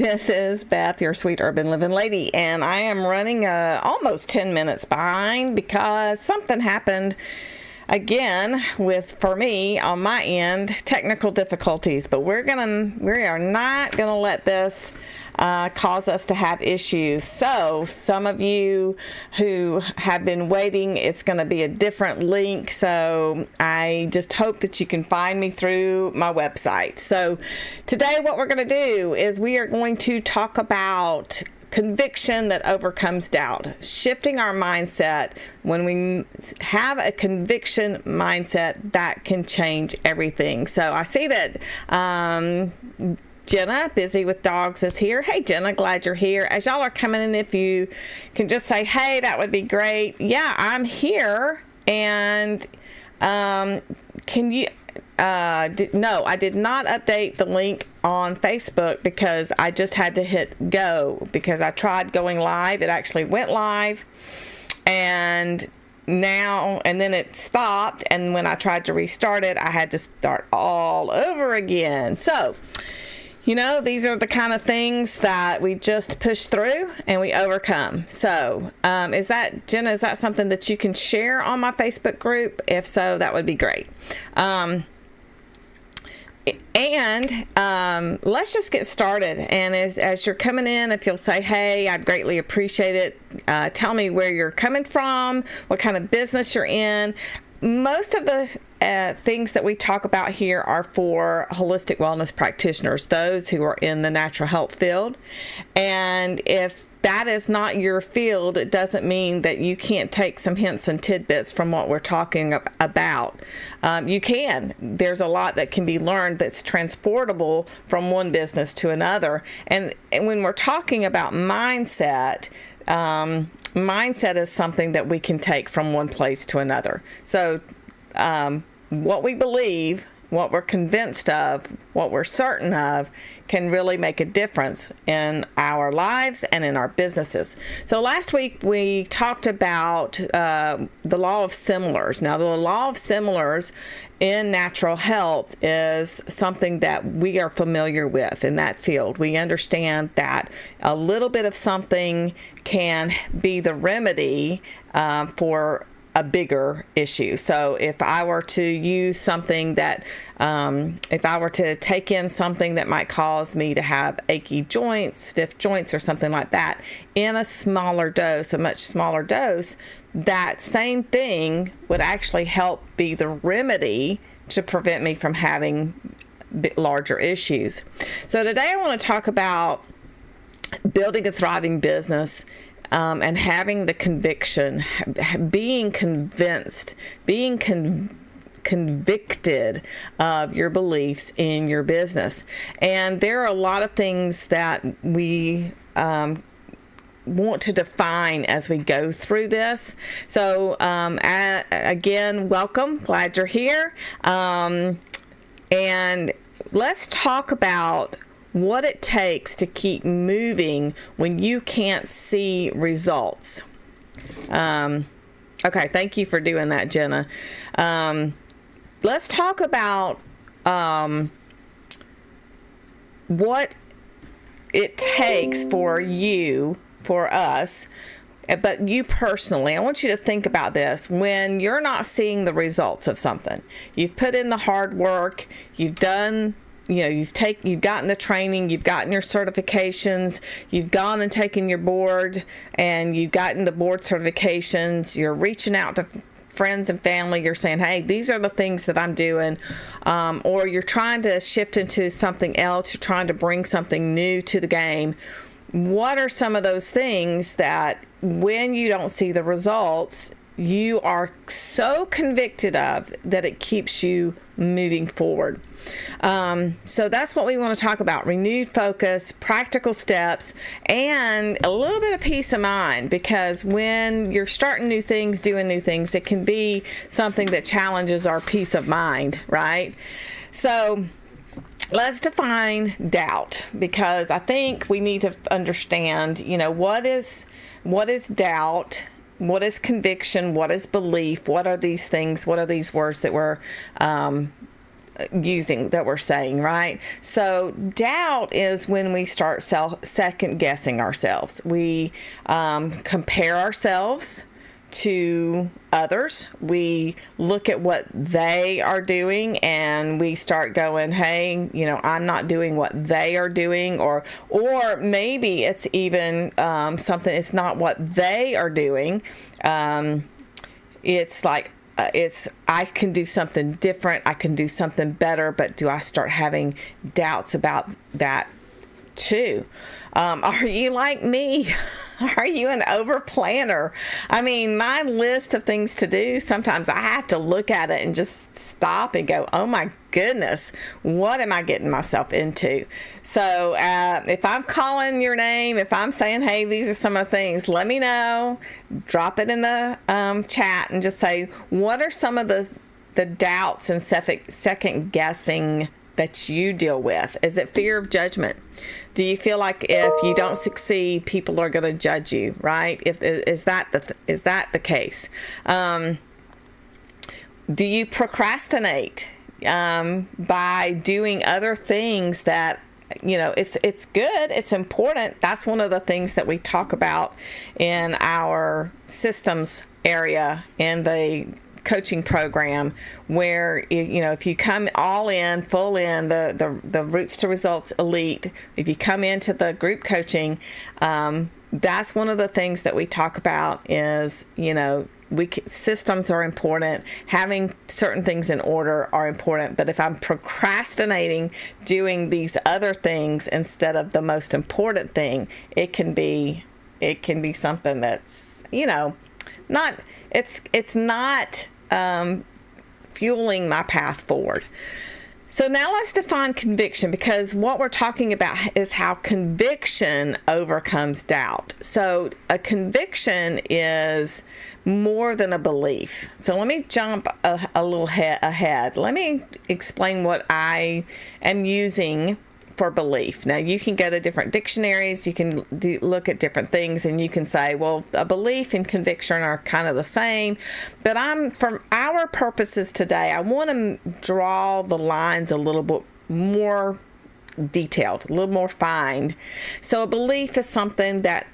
This is Beth, your sweet urban living lady, and I am running almost 10 minutes behind because something happened again for me on my end, technical difficulties. But we are not gonna let this cause us to have issues. So some of you who have been waiting, it's going to be a different link. So I just hope that you can find me through my website. So today what we're going to do is we are going to talk about conviction that overcomes doubt, shifting our mindset. When we have a conviction mindset, that can change everything. So I see that Jenna, Busy with Dogs, is here. Hey, Jenna, glad you're here. As y'all are coming in, if you can just say, hey, that would be great. Yeah, I'm here. And can you... no, I did not update the link on Facebook because I just had to hit go because I tried going live. It actually went live and then it stopped, and when I tried to restart it, I had to start all over again. So, these are the kind of things that we just push through and we overcome. So, Jenna, is that something that you can share on my Facebook group? If so, that would be great. Let's just get started. And as you're coming in, if you'll say, hey, I'd greatly appreciate it. Tell me where you're coming from, what kind of business you're in. Most of the things that we talk about here are for holistic wellness practitioners, those who are in the natural health field. And if that is not your field, it doesn't mean that you can't take some hints and tidbits from what we're talking about. You can. There's a lot that can be learned that's transportable from one business to another. And when we're talking about mindset, mindset is something that we can take from one place to another. So what we believe, what we're convinced of, what we're certain of can really make a difference in our lives and in our businesses. So last week we talked about the law of similars. Now, the law of similars in natural health is something that we are familiar with in that field. We understand that a little bit of something can be the remedy for a bigger issue. So if I were to use something that, if I were to take in something that might cause me to have achy joints, stiff joints, or something like that, in a smaller dose, a much smaller dose, that same thing would actually help be the remedy to prevent me from having larger issues. So today I want to talk about building a thriving business and having the conviction, being convinced, being convicted of your beliefs in your business. And there are a lot of things that we want to define as we go through this. So again, welcome. Glad you're here. And let's talk about what it takes to keep moving when you can't see results. Okay, thank you for doing that, Jenna. Let's talk about what it takes for us, but you personally. I want you to think about this. When you're not seeing the results of something, you've put in the hard work, you've done, you've gotten the training, you've gotten your certifications, you've gone and taken your board, and you've gotten the board certifications, you're reaching out to friends and family, you're saying, hey, these are the things that I'm doing, or you're trying to shift into something else, you're trying to bring something new to the game. What are some of those things that when you don't see the results, you are so convicted of that it keeps you moving forward? So that's what we want to talk about: renewed focus, practical steps, and a little bit of peace of mind, because when you're starting new things, doing new things, it can be something that challenges our peace of mind, right? So let's define doubt, because I think we need to understand, what is doubt, what is conviction, what is belief, what are these things, what are these words that we're we're saying, right? So doubt is when we start second guessing ourselves. We compare ourselves to others. We look at what they are doing and we start going, hey, I'm not doing what they are doing, or maybe it's even something, it's not what they are doing. It's like, I can do something different, I can do something better, but do I start having doubts about that too? Are you like me? Are you an over planner? I mean, my list of things to do, sometimes I have to look at it and just stop and go, oh my goodness, what am I getting myself into? So if I'm calling your name, if I'm saying, hey, these are some of the things, let me know. Drop it in the chat and just say, what are some of the doubts and second guessing that you deal with? Is it fear of judgment? Do you feel like if you don't succeed, people are going to judge you, right? Is that the case? Do you procrastinate by doing other things that, it's good, it's important? That's one of the things that we talk about in our systems area in the coaching program, where if you come all in, full in, the Roots to Results Elite, if you come into the group coaching, that's one of the things that we talk about is, systems are important, having certain things in order are important, but if I'm procrastinating doing these other things instead of the most important thing, it can be something that's, not, it's not fueling my path forward. So now let's define conviction, because what we're talking about is how conviction overcomes doubt. So a conviction is more than a belief. So let me jump a little ahead. Let me explain what I am using for belief. Now, you can go to different dictionaries, you can look at different things, and you can say, well, a belief and conviction are kind of the same. But for our purposes today, I want to draw the lines a little bit more detailed, a little more fine. So a belief is something that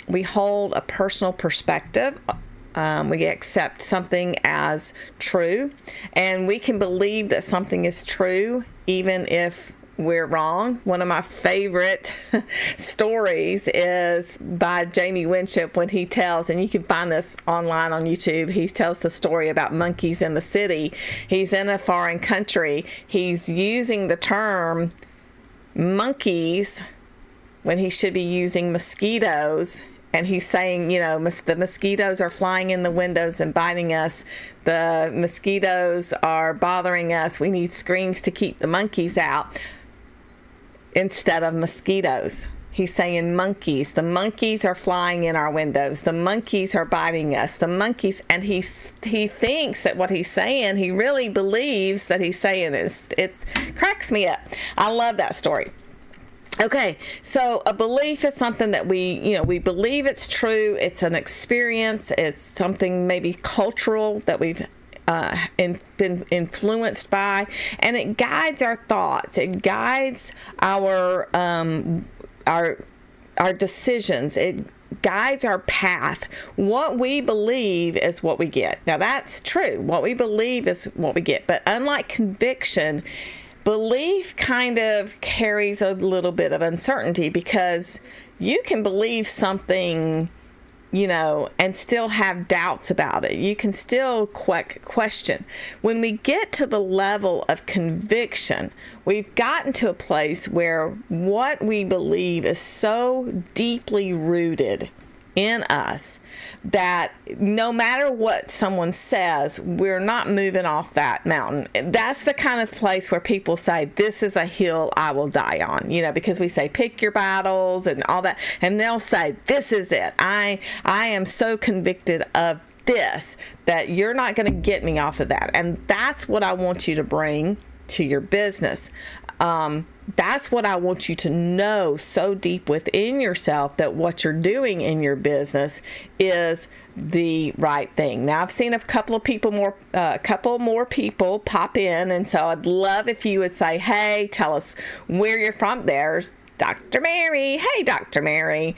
we hold a personal perspective. We accept something as true, and we can believe that something is true even if we're wrong. One of my favorite stories is by Jamie Winship, when he tells, and you can find this online on YouTube, he tells the story about monkeys in the city. He's in a foreign country. He's using the term monkeys when he should be using mosquitoes. And he's saying, the mosquitoes are flying in the windows and biting us. The mosquitoes are bothering us. We need screens to keep the monkeys out. Instead of mosquitoes, he's saying monkeys. The monkeys are flying in our windows. The monkeys are biting us. The monkeys, and he thinks that what he's saying, he really believes that he's saying is. It cracks me up. I love that story. Okay, so a belief is something that we believe it's true. It's an experience. It's something maybe cultural that we've been influenced by, and it guides our thoughts. It guides our decisions. It guides our path. What we believe is what we get. Now that's true. What we believe is what we get. But unlike conviction, belief kind of carries a little bit of uncertainty, because you can believe something, and still have doubts about it. You can still question. When we get to the level of conviction, we've gotten to a place where what we believe is so deeply rooted in us that no matter what someone says, we're not moving off that mountain. That's the kind of place where people say, this is a hill I will die on, because we say, pick your battles and all that. And they'll say, this is it. I am so convicted of this that you're not going to get me off of that. And that's what I want you to bring to your business. that's what I want you to know so deep within yourself, that what you're doing in your business is the right thing. Now, I've seen a couple more people pop in, and so I'd love if you would say, hey, tell us where you're from. There's Dr. Mary. Hey, Dr. Mary.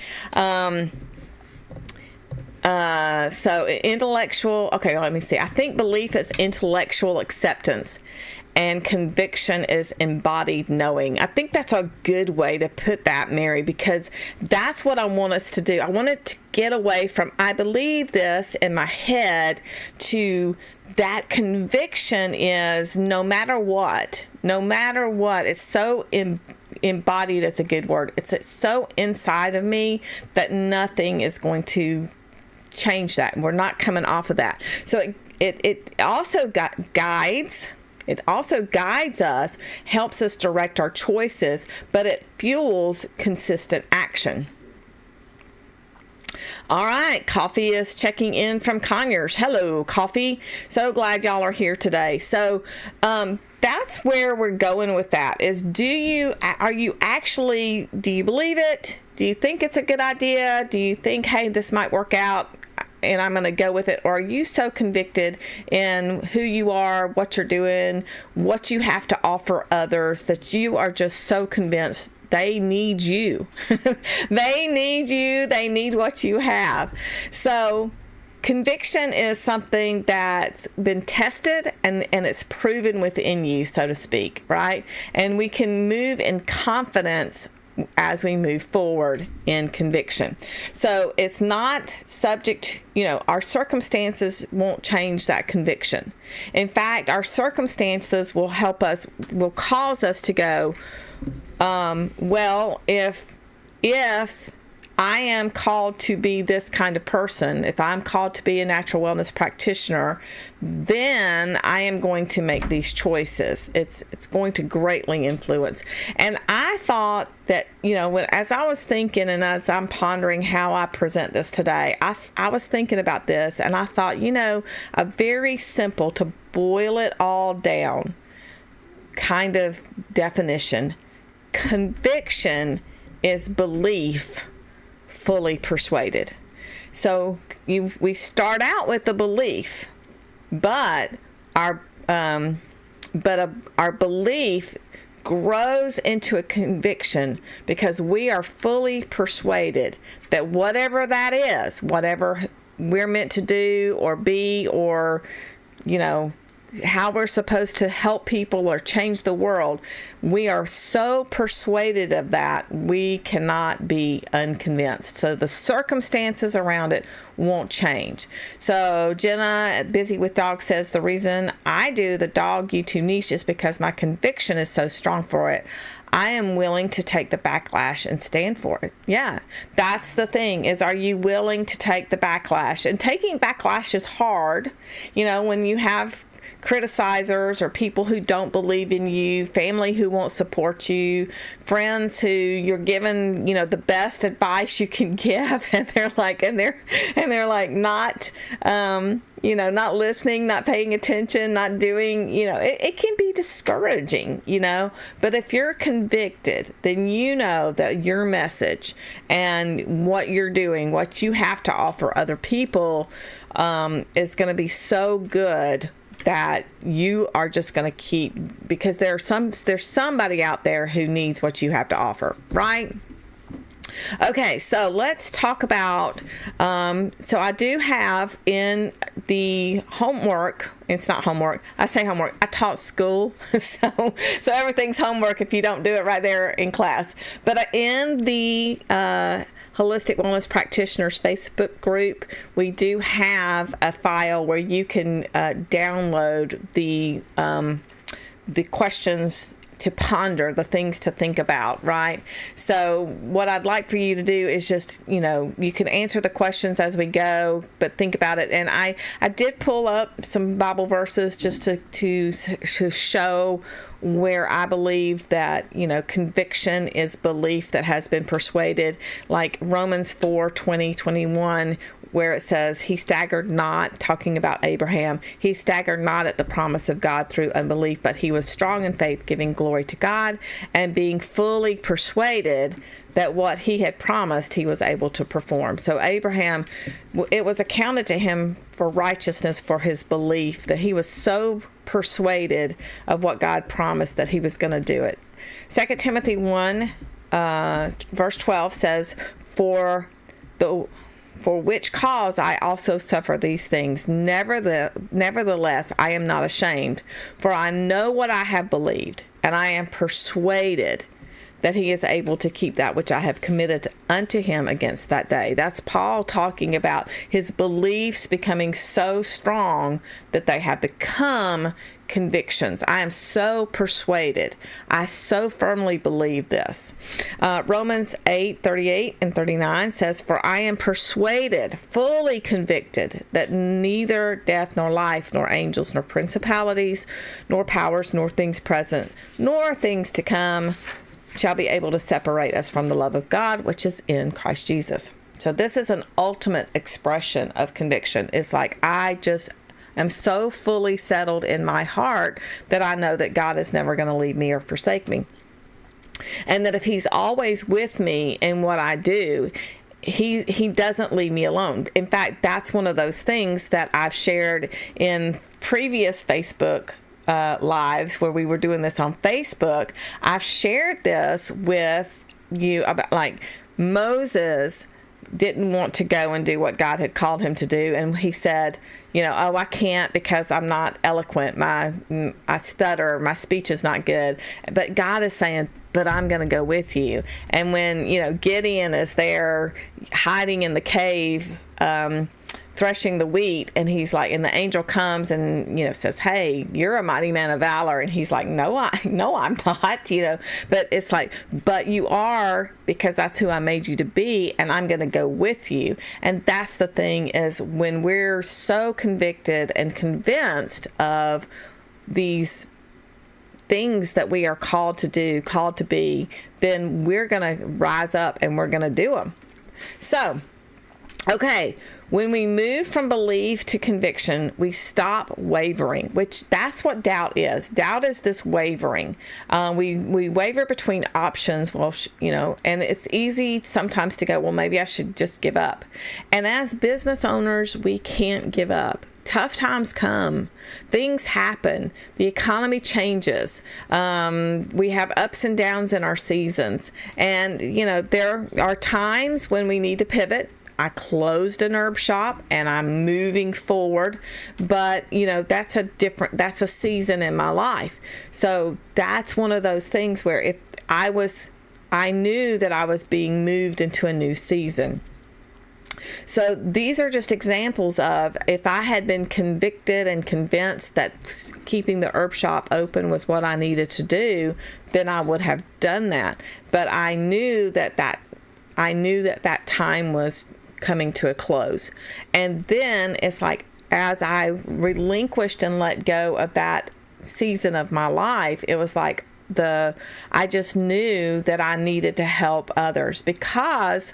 So intellectual, okay, let me see. I think belief is intellectual acceptance and conviction is embodied knowing. I think that's a good way to put that, Mary, because that's what I want us to do. I want it to get away from, I believe this in my head, to that conviction is no matter what, it's so embodied is a good word. It's so inside of me that nothing is going to change that. We're not coming off of that. So it also guides. It also guides us, helps us direct our choices, but it fuels consistent action. All right, Coffee is checking in from Conyers. Hello, Coffee. So glad y'all are here today. So that's where we're going with that. Is do you believe it? Do you think it's a good idea? Do you think, hey, this might work out and I'm going to go with it? Or are you so convicted in who you are, what you're doing, what you have to offer others, that you are just so convinced they need you? They need you. They need what you have. So conviction is something that's been tested and it's proven within you, so to speak, right? And we can move in confidence as we move forward in conviction. So it's not subject, our circumstances won't change that conviction. In fact, our circumstances will cause us to go, well, if I am called to be this kind of person, if I'm called to be a natural wellness practitioner, then I am going to make these choices. It's going to greatly influence. And I thought that, as I was thinking and as I'm pondering how I present this today, I was thinking about this and I thought, a very simple, to boil it all down kind of definition. Conviction is belief fully persuaded. So we start out with the belief, but our belief grows into a conviction because we are fully persuaded that whatever that is, whatever we're meant to do or be, or how we're supposed to help people or change the world, we are so persuaded of that, we cannot be unconvinced. So the circumstances around it won't change. So Jenna, Busy with Dogs, says the reason I do the dog YouTube niche is because my conviction is so strong for it. I am willing to take the backlash and stand for it. Yeah, that's the thing, is are you willing to take the backlash? And taking backlash is hard, when you have criticizers or people who don't believe in you, family who won't support you, friends who you're giving, the best advice you can give, and they're like not, not listening, not paying attention, not doing, it can be discouraging, but if you're convicted, then that your message and what you're doing, what you have to offer other people, is going to be so good that you are just going to keep, because there's somebody out there who needs what you have to offer, right? Okay, so let's talk about, so I do have in the homework, it's not homework, I say homework, I taught school, so everything's homework if you don't do it right there in class. But in the Holistic Wellness Practitioners Facebook group, we do have a file where you can download the questions to ponder, the things to think about, right? So what I'd like for you to do is just, you can answer the questions as we go, but think about it. And I did pull up some Bible verses just to show where I believe that, conviction is belief that has been persuaded, like Romans 4:20-21, where it says, he staggered not, talking about Abraham, he staggered not at the promise of God through unbelief, but he was strong in faith, giving glory to God, and being fully persuaded that what he had promised he was able to perform. So Abraham, it was accounted to him for righteousness for his belief, that he was so persuaded of what God promised that he was going to do it. 2 Timothy 1, verse 12 says, For which cause I also suffer these things. Nevertheless, I am not ashamed, for I know what I have believed, and I am persuaded that he is able to keep that which I have committed unto him against that day. That's Paul talking about his beliefs becoming so strong that they have become convictions. I am so persuaded. I so firmly believe this. Romans 8:38-39 says, For I am persuaded, fully convicted, that neither death nor life, nor angels, nor principalities, nor powers, nor things present, nor things to come, shall be able to separate us from the love of God, which is in Christ Jesus. So this is an ultimate expression of conviction. It's like, I just am so fully settled in my heart that I know that God is never going to leave me or forsake me. And that if he's always with me in what I do, he doesn't leave me alone. In fact, that's one of those things that I've shared in previous Facebook lives where we were doing this on Facebook. I've shared this with you about, like, Moses didn't want to go and do what God had called him to do, and he said, oh, I can't because I'm not eloquent, I stutter, my speech is not good. But God is saying, but I'm going to go with you. And when Gideon is there hiding in the cave, threshing the wheat, and he's like, and the angel comes and says, hey, you're a mighty man of valor, and he's like, no, I'm not, but it's like, but you are, because that's who I made you to be, and I'm going to go with you. And that's the thing, is when we're so convicted and convinced of these things that we are called to do, called to be, then we're going to rise up and we're going to do them. So, okay, when we move from belief to conviction, we stop wavering, which that's what doubt is. Doubt is this wavering. We waver between options, and it's easy sometimes to go, well, maybe I should just give up. And as business owners, we can't give up. Tough times come. Things happen. The economy changes. We have ups and downs in our seasons. And, there are times when we need to pivot. I closed an herb shop and I'm moving forward, but that's a season in my life. So that's one of those things where if I knew that I was being moved into a new season. So these are just examples of, if I had been convicted and convinced that keeping the herb shop open was what I needed to do, then I would have done that. But I knew that time was coming to a close. And then it's like, as I relinquished and let go of that season of my life, it was like I just knew that I needed to help others, because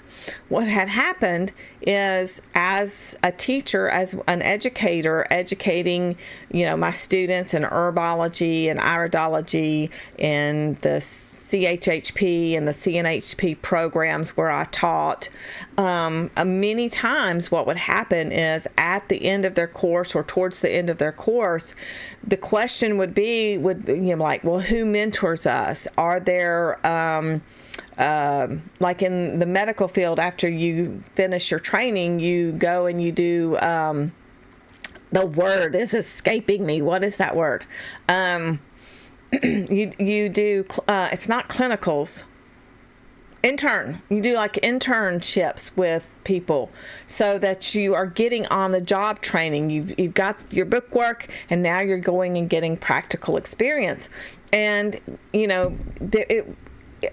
what had happened is, as a teacher, as an educator, educating, my students in herbology and iridology and the CHHP and the CNHP programs where I taught, many times what would happen is, at the end of their course or towards the end of their course, the question would be like, well, who mentors us? Are there, like in the medical field, after you finish your training, you go and you do, the word is escaping me. What is that word? You do, it's not clinicals. You do like internships with people, so that you are getting on the job training. You've got your book work, and now you're going and getting practical experience. And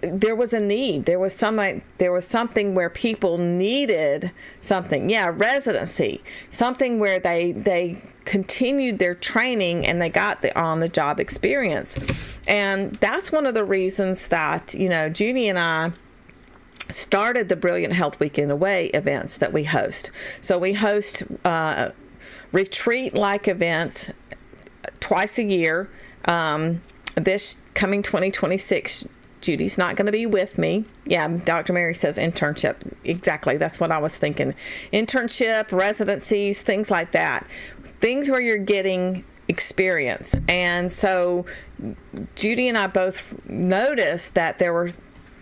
there was a need. There was something where people needed something. Yeah, residency, something where they continued their training and they got the on-the-job experience. And that's one of the reasons that, Judy and I started the Brilliant Health Weekend Away events that we host. So we host retreat-like events twice a year. This coming 2026, Judy's not going to be with me. Yeah, Dr. Mary says internship. Exactly. That's what I was thinking. Internship, residencies, things like that. Things where you're getting experience. And so Judy and I both noticed that there were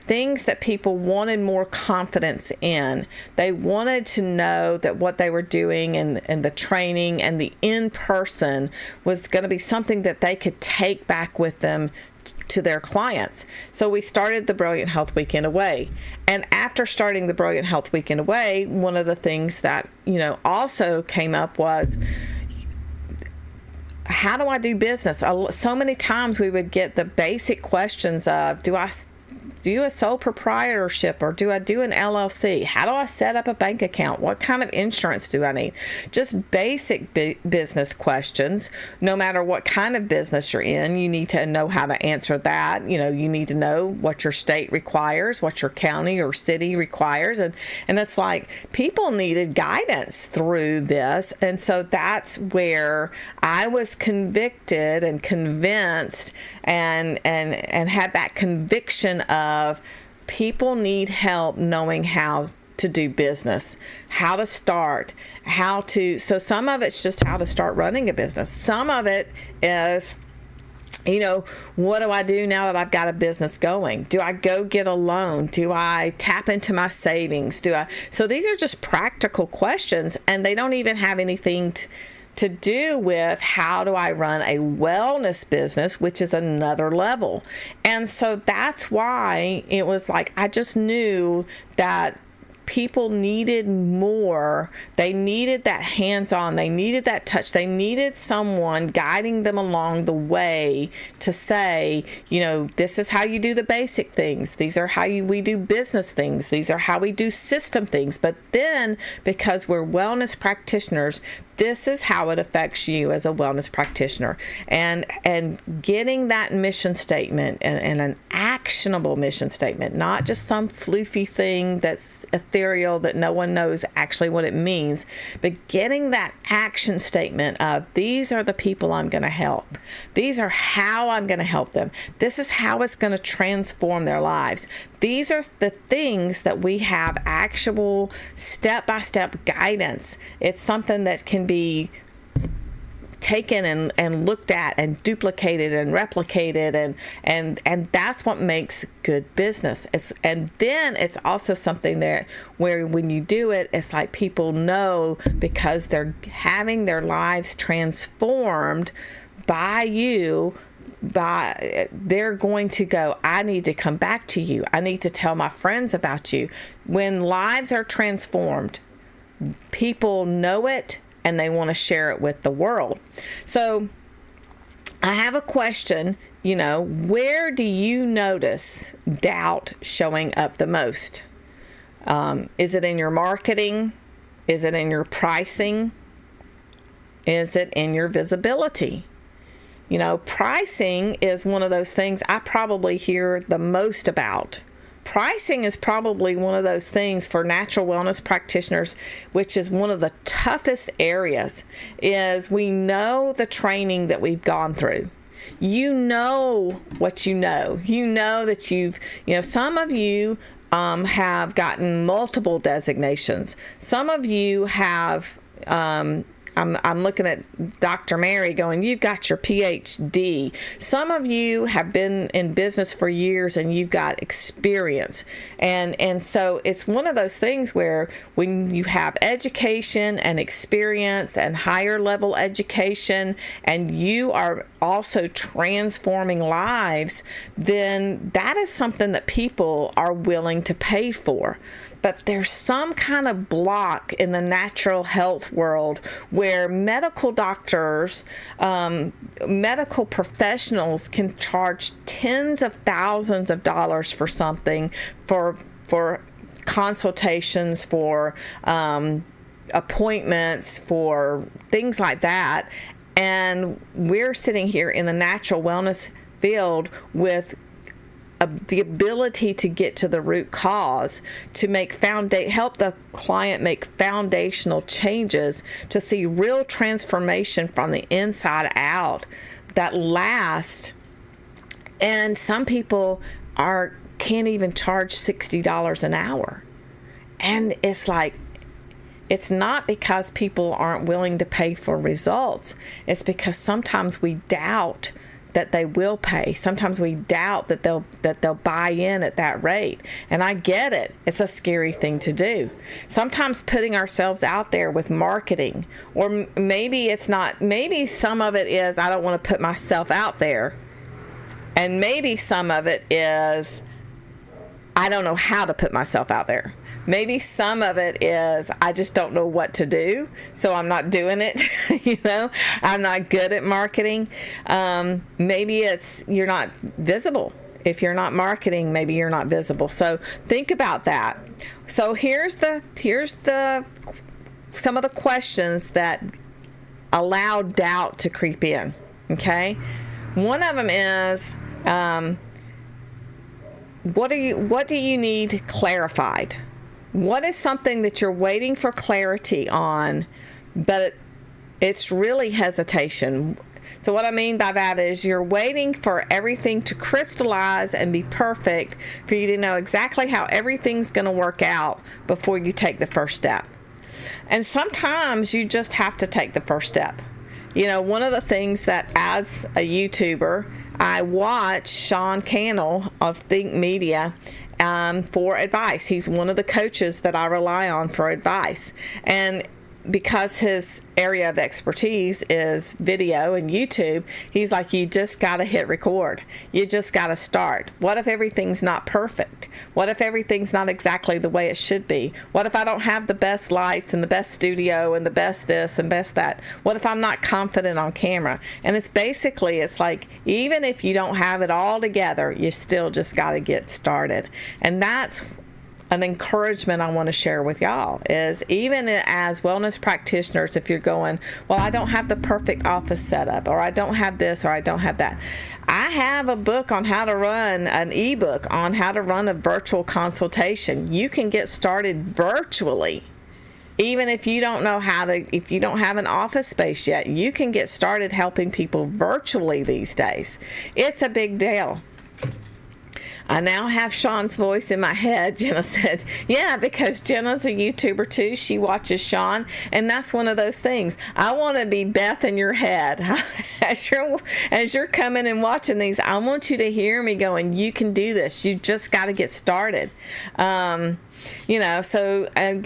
things that people wanted more confidence in. They wanted to know that what they were doing and the training and the in-person was going to be something that they could take back with them to their clients. So we started the Brilliant Health Weekend Away. And after starting the Brilliant Health Weekend Away, one of the things that, also came up was, how do I do business? So many times we would get the basic questions of, do I do a sole proprietorship or do I do an LLC? How do I set up a bank account? What kind of insurance do I need? Just basic business questions. No matter what kind of business you're in, you need to know how to answer that. You need to know what your state requires, what your county or city requires. And it's like people needed guidance through this. And so that's where I was convicted and convinced and had that conviction of people need help knowing how to do business, how to start, so some of it's just how to start running a business. Some of it is, what do I do now that I've got a business going? Do I go get a loan? Do I tap into my savings? So these are just practical questions, and they don't even have anything to do with how do I run a wellness business, which is another level. And so that's why it was like, I just knew that people needed more. They needed that hands-on. They needed that touch. They needed someone guiding them along the way to say, this is how you do the basic things. These are how we do business things. These are how we do system things. But then, because we're wellness practitioners, this is how it affects you as a wellness practitioner. And getting that mission statement and an actionable mission statement, not just some floofy thing that's ethereal that no one knows actually what it means, but getting that action statement of, these are the people I'm going to help. These are how I'm going to help them. This is how it's going to transform their lives. These are the things that we have actual step-by-step guidance. It's something that can be taken and looked at and duplicated and replicated, and that's what makes good business. And then it's also something that where when you do it, it's like people know, because they're having their lives transformed by you. They're going to go, I need to come back to you. I need to tell my friends about you. When lives are transformed, people know it and they want to share it with the world. So I have a question, where do you notice doubt showing up the most? Is it in your marketing? Is it in your pricing? Is it in your visibility? Pricing is one of those things I probably hear the most about. Pricing is probably one of those things for natural wellness practitioners, which is one of the toughest areas, is we know the training that we've gone through. You know what you know. You know that some of you have gotten multiple designations. Some of you have, I'm looking at Dr. Mary going, you've got your PhD. Some of you have been in business for years and you've got experience. And so it's one of those things where when you have education and experience and higher level education, and you are also transforming lives, then that is something that people are willing to pay for. but there's some kind of block in the natural health world where medical doctors, medical professionals can charge tens of thousands of dollars for something, for consultations, for appointments, for things like that. And we're sitting here in the natural wellness field with the ability to get to the root cause, to help the client make foundational changes, to see real transformation from the inside out that lasts. And some people can't even charge $60 an hour. And it's like, it's not because people aren't willing to pay for results. It's because sometimes we doubt that they will pay. Sometimes we doubt that they'll buy in at that rate. And I get it. It's a scary thing to do. Sometimes putting ourselves out there with marketing, or maybe it's not, maybe some of it is I don't want to put myself out there. And maybe some of it is I don't know how to put myself out there. Maybe some of it is I just don't know what to do, so I'm not doing it. I'm not good at marketing. Maybe it's you're not visible. If you're not marketing, maybe you're not visible. So think about that. So here's some of the questions that allow doubt to creep in. Okay, one of them is what do you need clarified? What is something that you're waiting for clarity on, but it's really hesitation? So what I mean by that is you're waiting for everything to crystallize and be perfect for you to know exactly how everything's going to work out before you take the first step. And sometimes you just have to take the first step. One of the things that as a YouTuber, I watch Sean Cannell of Think Media for advice. He's one of the coaches that I rely on for advice. And because his area of expertise is video and YouTube, he's like, you just got to hit record. You just got to start. What if everything's not perfect? What if everything's not exactly the way it should be? What if I don't have the best lights and the best studio and the best this and best that? What if I'm not confident on camera? And it's like, even if you don't have it all together, you still just got to get started. And that's an encouragement I want to share with y'all is, even as wellness practitioners, if you're going, well, I don't have the perfect office setup, or I don't have this, or I don't have that. I have a book on how to run, an ebook on how to run a virtual consultation. You can get started virtually. Even if you don't know if you don't have an office space yet, you can get started helping people virtually these days. It's a big deal. I now have Sean's voice in my head. Jenna said, yeah, because Jenna's a YouTuber too. She watches Sean, and that's one of those things. I want to be Beth in your head. As you're coming and watching these, I want you to hear me going, you can do this. You just got to get started. So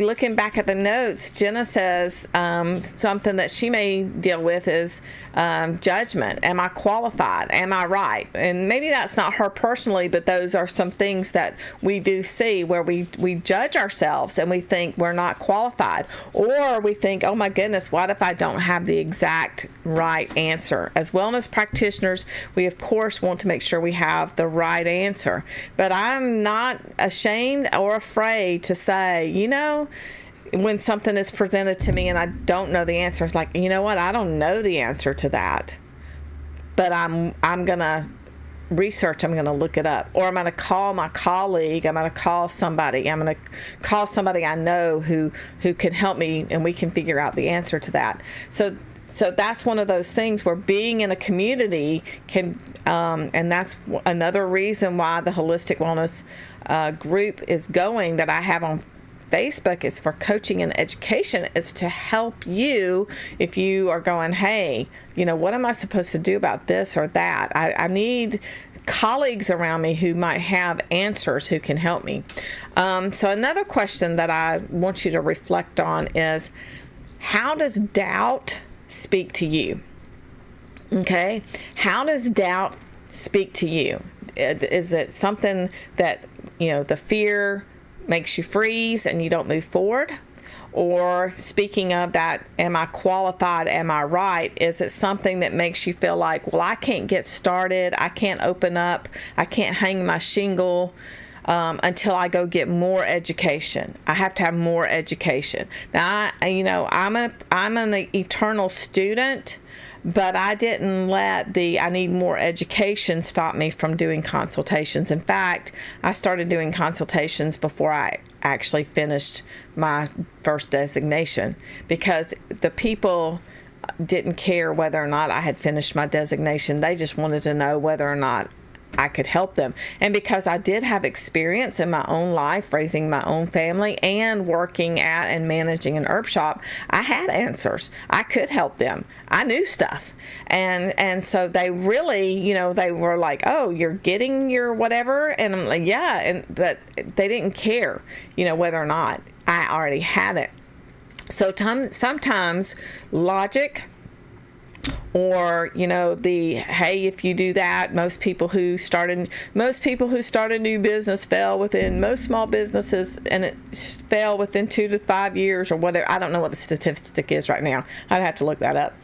looking back at the notes, Jenna says something that she may deal with is judgment. Am I qualified? Am I right? And maybe that's not her personally, but those are some things that we do see where we judge ourselves and we think we're not qualified. Or we think, oh my goodness, what if I don't have the exact right answer? As wellness practitioners, we of course want to make sure we have the right answer. But I'm not ashamed or afraid to say, when something is presented to me and I don't know the answer, it's like, you know what, I don't know the answer to that, but I'm gonna research, I'm gonna look it up, or I'm gonna call my colleague, I'm gonna call somebody I know who can help me, and we can figure out the answer to that. So that's one of those things where being in a community can, and that's another reason why the Holistic Wellness group is going, that I have on Facebook, is for coaching and education, is to help you if you are going, hey, what am I supposed to do about this or that? I need colleagues around me who might have answers, who can help me. So another question that I want you to reflect on is, how does doubt speak to you? Okay, how does doubt speak to you? Is it something that the fear makes you freeze and you don't move forward? Or speaking of that, am I qualified? Am I right? Is it something that makes you feel like, well, I can't get started. I can't open up. I can't hang my shingle until I go get more education. I have to have more education. Now, I'm an eternal student, but I didn't let I need more education stop me from doing consultations. In fact, I started doing consultations before I actually finished my first designation, because the people didn't care whether or not I had finished my designation. They just wanted to know whether or not I could help them. And because I did have experience in my own life, raising my own family and working at and managing an herb shop, I had answers. I could help them. I knew stuff. And so they really, they were like, oh, you're getting your whatever? And I'm like, yeah. But they didn't care, whether or not I already had it. So sometimes logic, or hey, if you do that, most people who start a new business fail within, most small businesses, and it fail within 2 to 5 years or whatever. I don't know what the statistic is right now. I'd have to look that up.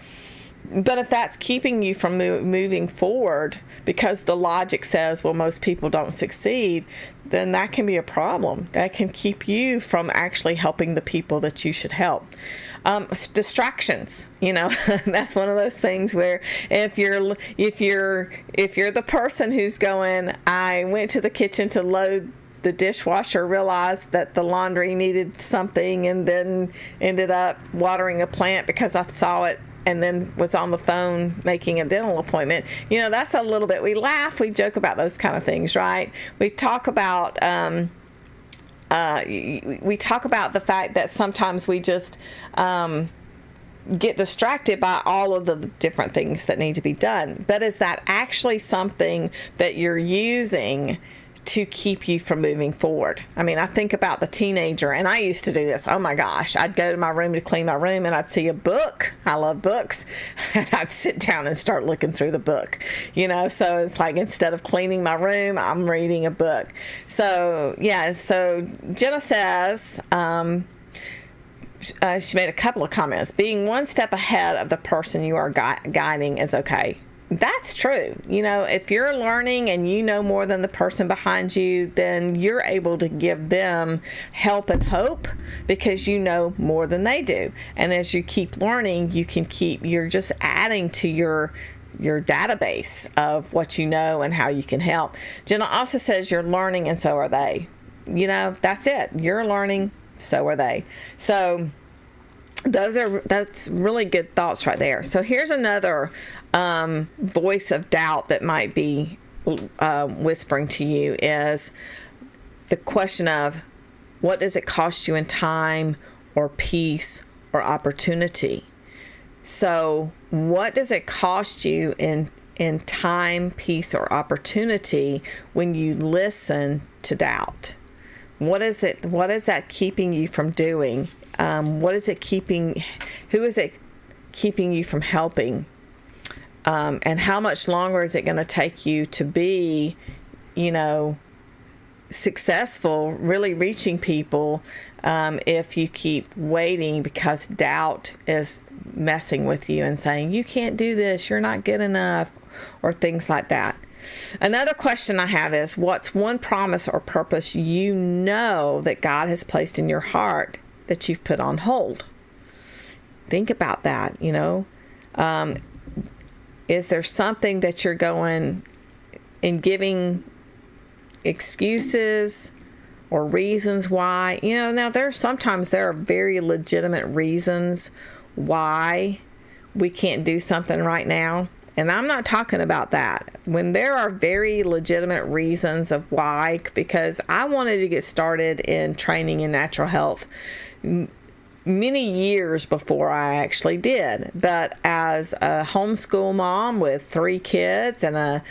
But if that's keeping you from moving forward because the logic says, well, most people don't succeed, then that can be a problem. That can keep you from actually helping the people that you should help. Distractions, that's one of those things where if you're the person who's going, I went to the kitchen to load the dishwasher, realized that the laundry needed something, and then ended up watering a plant because I saw it, and then was on the phone making a dental appointment. That's a little bit, we laugh, we joke about those kind of things, right? We talk about the fact that sometimes we just get distracted by all of the different things that need to be done. But is that actually something that you're using to keep you from moving forward? I mean, I think about the teenager, and I used to do this. Oh my gosh, I'd go to my room to clean my room, and I'd see a book. I love books. And I'd sit down and start looking through the book, so it's like, instead of cleaning my room, I'm reading a book. So yeah, so Jenna says, she made a couple of comments. Being one step ahead of the person you are guiding is okay. That's true. If you're learning and you know more than the person behind you, then you're able to give them help and hope because you know more than they do. And as you keep learning, you're just adding to your database of what you know and how you can help. Jenna also says you're learning and so are they. That's it. You're learning, so are they. So that's really good thoughts right there. So here's another voice of doubt that might be whispering to you, is the question of, what does it cost you in time or peace or opportunity? So what does it cost you in time, peace, or opportunity when you listen to doubt? What is that keeping you from doing? Who is it keeping you from helping? And how much longer is it going to take you to be, successful, really reaching people, if you keep waiting because doubt is messing with you and saying, you can't do this, you're not good enough, or things like that. Another question I have is, what's one promise or purpose that God has placed in your heart that you've put on hold? Think about that, is there something that you're going and giving excuses or reasons why? Now there are very legitimate reasons why we can't do something right now. And I'm not talking about that. When there are very legitimate reasons of why, because I wanted to get started in training in natural health many years before I actually did. But as a homeschool mom with 3 kids and a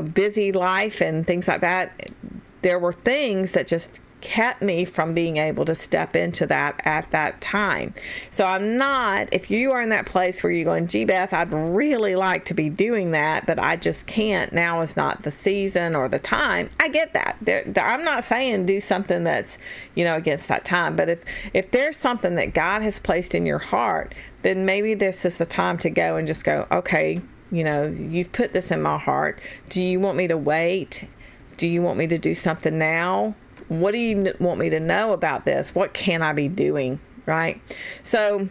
busy life and things like that, there were things that just kept me from being able to step into that at that time. So I'm not, if you are in that place where you're going, gee, Beth, I'd really like to be doing that, but I just can't. Now is not the season or the time. I get that. I'm not saying do something that's, against that time. But if there's something that God has placed in your heart, then maybe this is the time to go and just go, okay, you've put this in my heart. Do you want me to wait? Do you want me to do something now? What do you want me to know about this? What can I be doing, right? So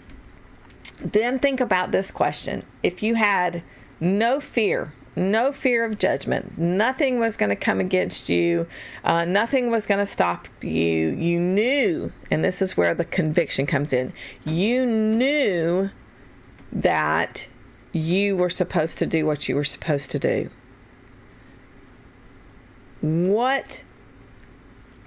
then think about this question. If you had no fear of judgment, nothing was going to come against you, nothing was going to stop you, you knew, and this is where the conviction comes in, you knew that you were supposed to do what you were supposed to do. What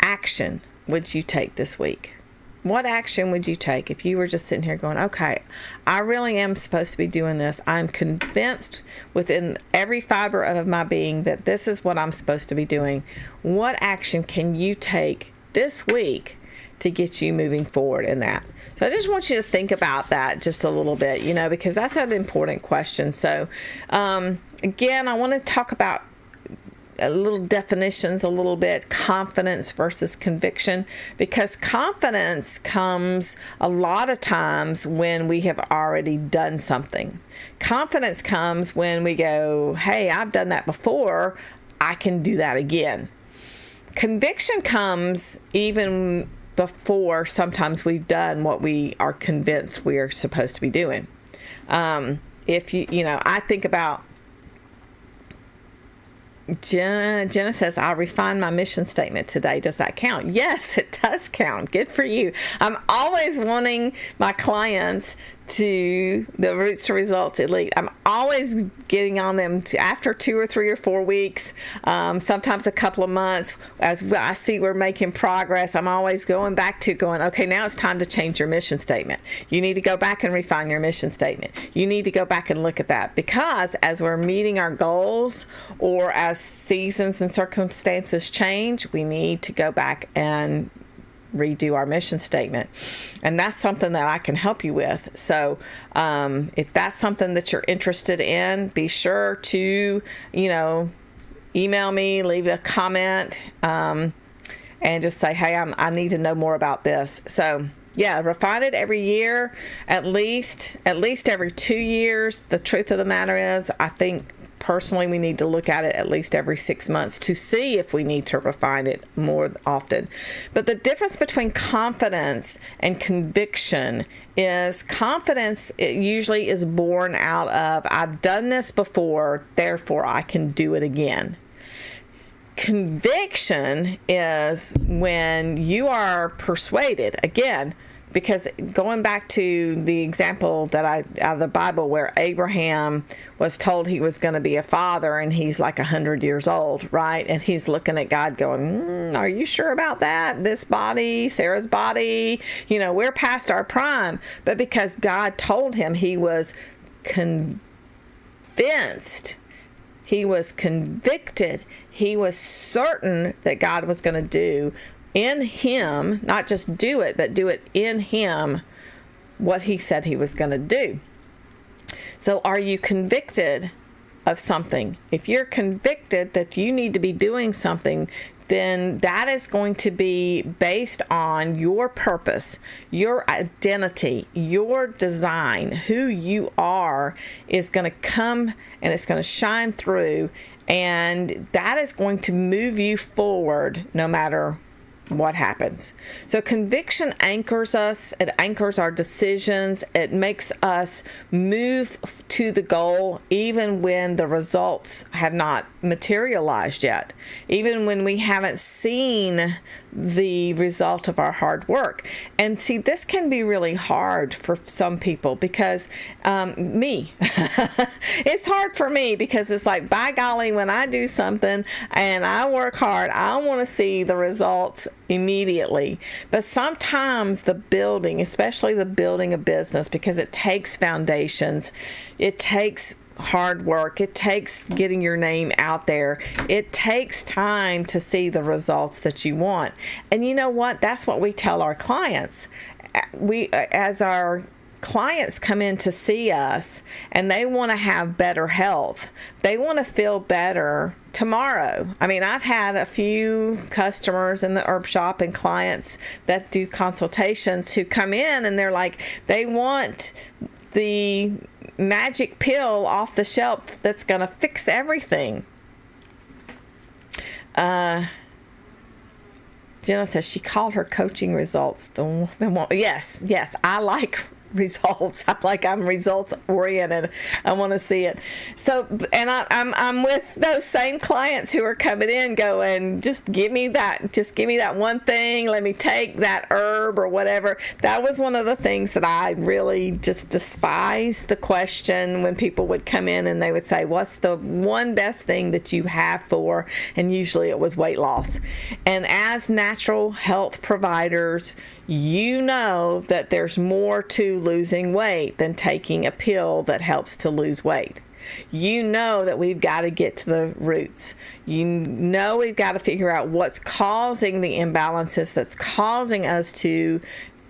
action would you take this week? What action would you take if you were just sitting here going, okay, I really am supposed to be doing this. I'm convinced within every fiber of my being that this is what I'm supposed to be doing. What action can you take this week to get you moving forward in that? So I just want you to think about that just a little bit, because that's an important question. So again, I want to talk about a little definitions a little bit, confidence versus conviction, because confidence comes a lot of times when we have already done something. Confidence comes when we go, hey, I've done that before, I can do that again. Conviction comes even before sometimes we've done what we are convinced we are supposed to be doing. I think about Jenna says, I'll refine my mission statement today. Does that count? Yes, it does count. Good for you. I'm always wanting my clients to the Roots to Results Elite. I'm always getting on them after 2 or 3 or 4 weeks, sometimes a couple of months. As I see we're making progress, I'm always going, okay, now it's time to change your mission statement. You need to go back and refine your mission statement. You need to go back and look at that, because as we're meeting our goals or as seasons and circumstances change, we need to go back and redo our mission statement. And that's something that I can help you with. So if that's something that you're interested in, be sure to, email me, leave a comment, and just say, hey, I need to know more about this. So yeah, refine it every year, at least every 2 years. The truth of the matter is, I think personally, we need to look at it at least every 6 months to see if we need to refine it more often. But the difference between confidence and conviction is confidence, it usually is born out of, I've done this before, therefore I can do it again. Conviction is when you are persuaded, again, because going back to the example that out of the Bible where Abraham was told he was going to be a father and he's like 100 years old, right? And he's looking at God going, are you sure about that? This body, Sarah's body, we're past our prime. But because God told him, he was convinced, he was convicted, he was certain that God was going to do in him, not just do it, but do it in him, what he said he was going to do. So are you convicted of something? If you're convicted that you need to be doing something, then that is going to be based on your purpose, your identity, your design, who you are is going to come and it's going to shine through, and that is going to move you forward no matter what happens. So conviction anchors us, it anchors our decisions, it makes us move to the goal even when the results have not materialized yet, even when we haven't seen the result of our hard work. And see, this can be really hard for some people because it's hard for me because it's like, by golly, when I do something and I work hard, I want to see the results immediately. But sometimes the building, especially the building of business, because it takes foundations, it takes hard work. It takes getting your name out there. It takes time to see the results that you want. And you know what? That's what we tell our clients. As our clients come in to see us and they want to have better health, they want to feel better tomorrow. I mean, I've had a few customers in the herb shop and clients that do consultations who come in and they're like, they want the magic pill off the shelf that's going to fix everything. Jenna says she called her coaching results the one. Yes, I like results. I'm results oriented. I want to see it. So, and I'm with those same clients who are coming in going, just give me that one thing. Let me take that herb or whatever. That was one of the things that I really just despised, the question when people would come in and they would say, what's the one best thing that you have for? And usually it was weight loss. And as natural health providers, you know that there's more to losing weight than taking a pill that helps to lose weight. You know that we've got to get to the roots. You know we've got to figure out what's causing the imbalances that's causing us to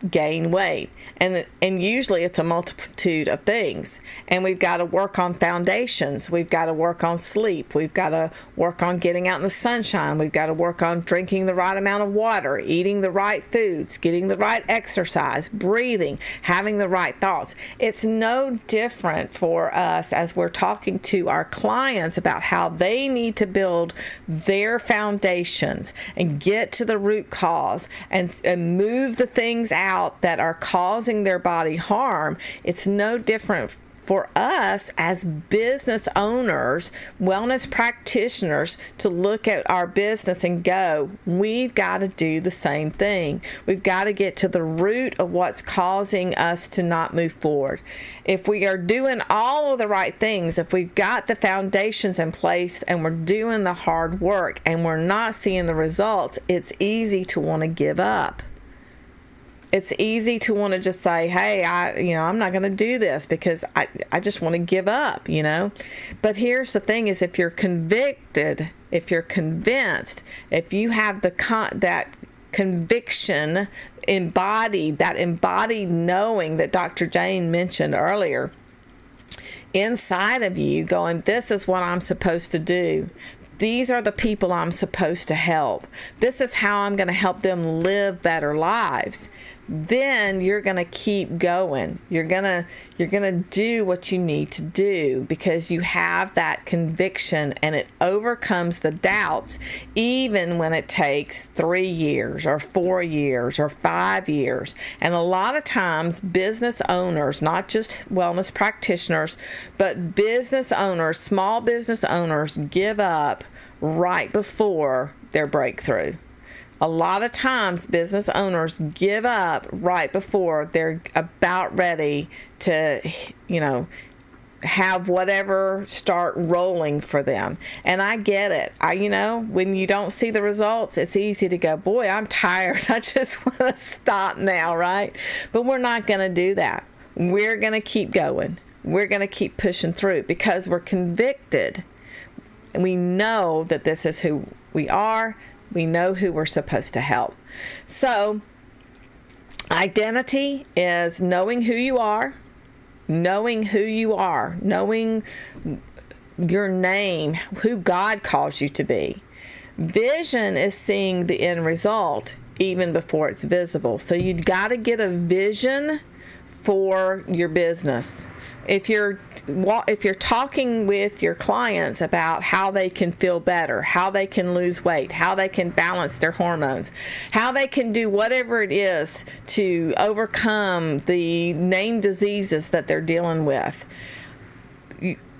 gain weight. And usually it's a multitude of things. And we've got to work on foundations. We've got to work on sleep. We've got to work on getting out in the sunshine. We've got to work on drinking the right amount of water, eating the right foods, getting the right exercise, breathing, having the right thoughts. It's no different for us as we're talking to our clients about how they need to build their foundations and get to the root cause and move the things out that are causing their body harm. It's no different for us as business owners, wellness practitioners, to look at our business and go, we've got to do the same thing. We've got to get to the root of what's causing us to not move forward. If we are doing all of the right things, if we've got the foundations in place and we're doing the hard work and we're not seeing the results, it's easy to want to give up. It's easy to want to just say, hey, I'm not going to do this because I just want to give up, But here's the thing is, if you're convicted, if you're convinced, if you have that conviction embodied, that embodied knowing that Dr. Jane mentioned earlier, inside of you going, this is what I'm supposed to do. These are the people I'm supposed to help. This is how I'm going to help them live better lives. Then you're going to keep going. You're going to do what you need to do because you have that conviction and it overcomes the doubts, even when it takes 3 years or 4 years or 5 years. And a lot of times business owners, not just wellness practitioners, but business owners, small business owners, give up right before their breakthrough. A lot of times business owners give up right before they're about ready to, have whatever start rolling for them. And I get it. When you don't see the results, it's easy to go, boy, I'm tired. I just want to stop now, right? But we're not going to do that. We're going to keep going. We're going to keep pushing through because we're convicted. And we know that this is who we are. We know who we're supposed to help. So, identity is knowing who you are, knowing your name, who God calls you to be. Vision is seeing the end result even before it's visible. So you've got to get a vision for your business. If you're talking with your clients about how they can feel better, how they can lose weight, how they can balance their hormones, how they can do whatever it is to overcome the named diseases that they're dealing with,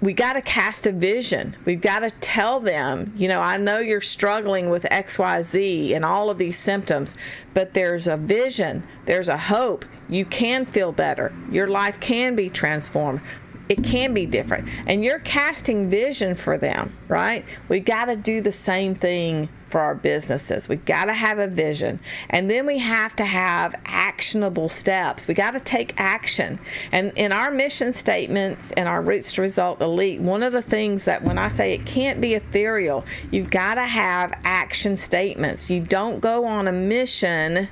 we got to cast a vision. We've got to tell them, I know you're struggling with XYZ and all of these symptoms, but there's a vision, there's a hope. You can feel better. Your life can be transformed. It can be different. And you're casting vision for them, right? We got to do the same thing for our businesses. We got to have a vision, and then we have to have actionable steps. We got to take action. And in our mission statements and our Roots to Result Elite, one of the things that when I say it can't be ethereal, you've got to have action statements. You don't go on a mission,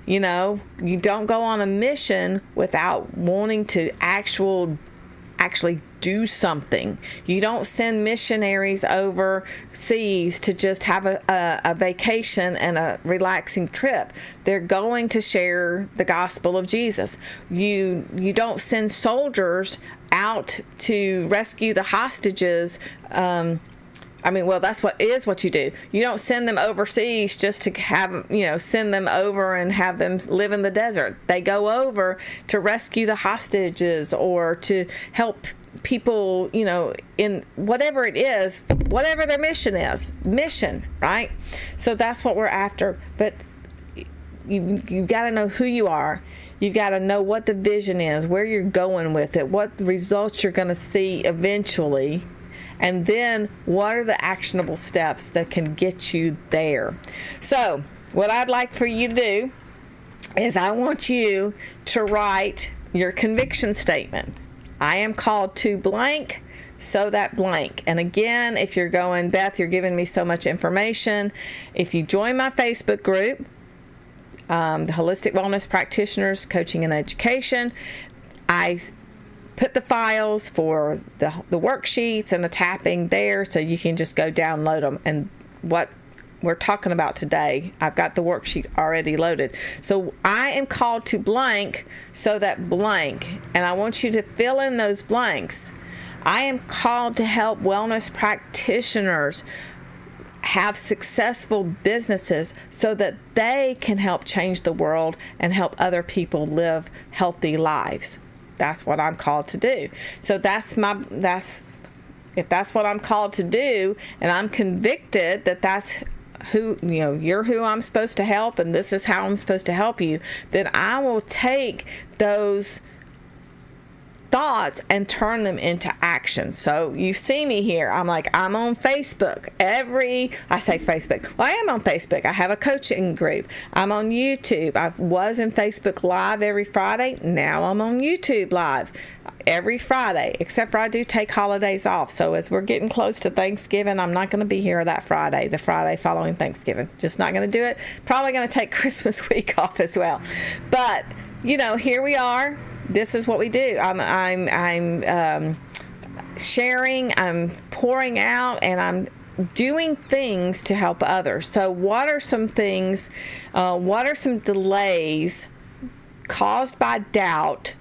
you don't go on a mission without wanting to actually do something. You don't send missionaries overseas to just have a vacation and a relaxing trip. They're going to share the gospel of Jesus. You don't send soldiers out to rescue the hostages. That's what you do. You don't send them overseas just to send them over and have them live in the desert. They go over to rescue the hostages or to help people, in whatever it is, whatever their mission is. Mission, right? So that's what we're after. But you've got to know who you are. You've got to know what the vision is, where you're going with it, what the results you're going to see eventually. And then what are the actionable steps that can get you there? So what I'd like for you to do is I want you to write your conviction statement. I am called to blank, so that blank. And again, if you're going, Beth, you're giving me so much information. If you join my Facebook group, the Holistic Wellness Practitioners Coaching and Education, I put the files for the worksheets and the tapping there, so you can just go download them. And what we're talking about today, I've got the worksheet already loaded. So I am called to blank, so that blank, and I want you to fill in those blanks. I am called to help wellness practitioners have successful businesses so that they can help change the world and help other people live healthy lives. That's what I'm called to do. So if that's what I'm called to do, and I'm convicted that that's who, you're who I'm supposed to help, and this is how I'm supposed to help you, then I will take those thoughts and turn them into action. So you see me here. I'm on Facebook. I say Facebook. Well, I am on Facebook. I have a coaching group. I'm on YouTube. I was in Facebook Live every Friday. Now I'm on YouTube Live every Friday, except for I do take holidays off. So as we're getting close to Thanksgiving, I'm not going to be here that Friday, the Friday following Thanksgiving. Just not going to do it. Probably going to take Christmas week off as well. But, here we are. This is what we do. I'm sharing, I'm pouring out, and I'm doing things to help others. So what are some things, what are some delays caused by doubt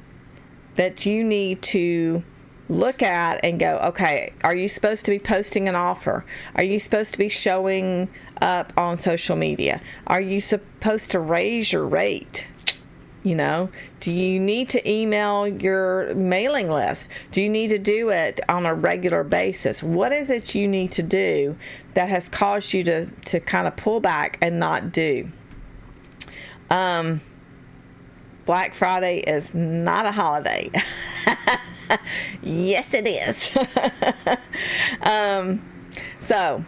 that you need to look at and go, okay, are you supposed to be posting an offer? Are you supposed to be showing up on social media? Are you supposed to raise your rate? Do you need to email your mailing list? Do you need to do it on a regular basis? What is it you need to do that has caused you to kind of pull back and not do? Black Friday is not a holiday. Yes, it is. So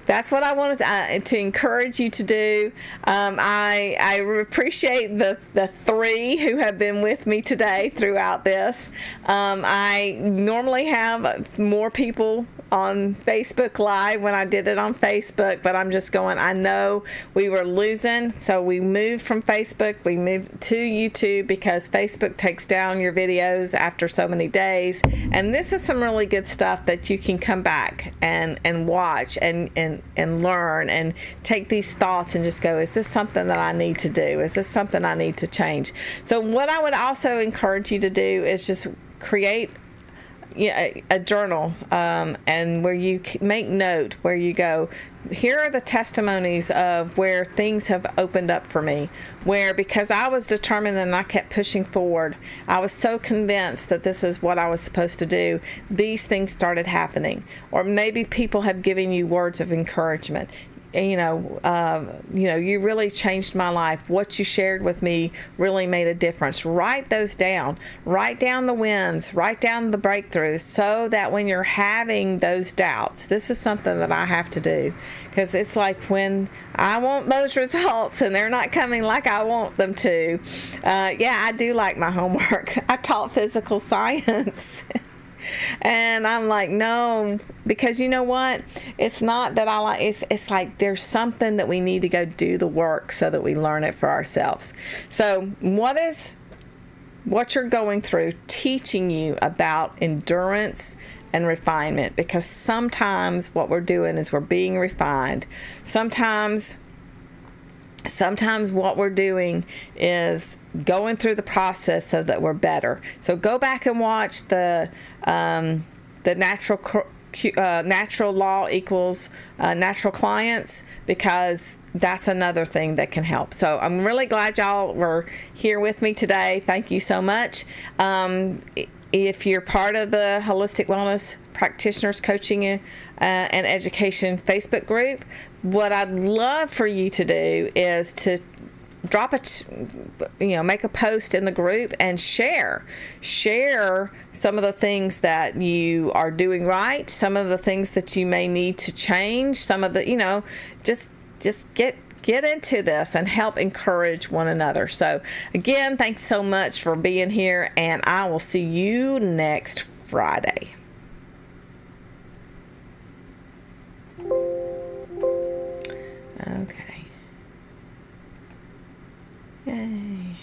that's what I wanted to encourage you to do. I appreciate the three who have been with me today throughout this. I normally have more people on Facebook Live when I did it on Facebook, but I'm just going, I know we were losing, so we moved from Facebook, we moved to YouTube because Facebook takes down your videos after so many days. And this is some really good stuff that you can come back and watch and learn and take these thoughts and just go, is this something that I need to do? Is this something I need to change? So what I would also encourage you to do is just create a journal, and where you make note, where you go, here are the testimonies of where things have opened up for me, where because I was determined and I kept pushing forward, I was so convinced that this is what I was supposed to do, these things started happening. Or maybe people have given you words of encouragement. you really changed my life. What you shared with me really made a difference. Write those down. Write down the wins. Write down the breakthroughs, so that when you're having those doubts, this is something that I have to do, because it's like when I want those results and they're not coming like I want them to. I do like my homework. I taught physical science. And I'm like, no, because you know what? It's not that I like, it's like there's something that we need to go do the work so that we learn it for ourselves. So what you're going through teaching you about endurance and refinement? Because sometimes what we're doing is we're being refined. Sometimes what we're doing is going through the process so that we're better. So go back and watch the natural law equals natural clients, because that's another thing that can help. So I'm really glad y'all were here with me today. Thank you so much. If you're part of the Holistic Wellness Practitioners Coaching and Education Facebook group, what I'd love for you to do is to make a post in the group and share some of the things that you are doing right, some of the things that you may need to change, some of the, just get into this and help encourage one another. So again, thanks so much for being here, and I will see you next Friday. Okay. Yay.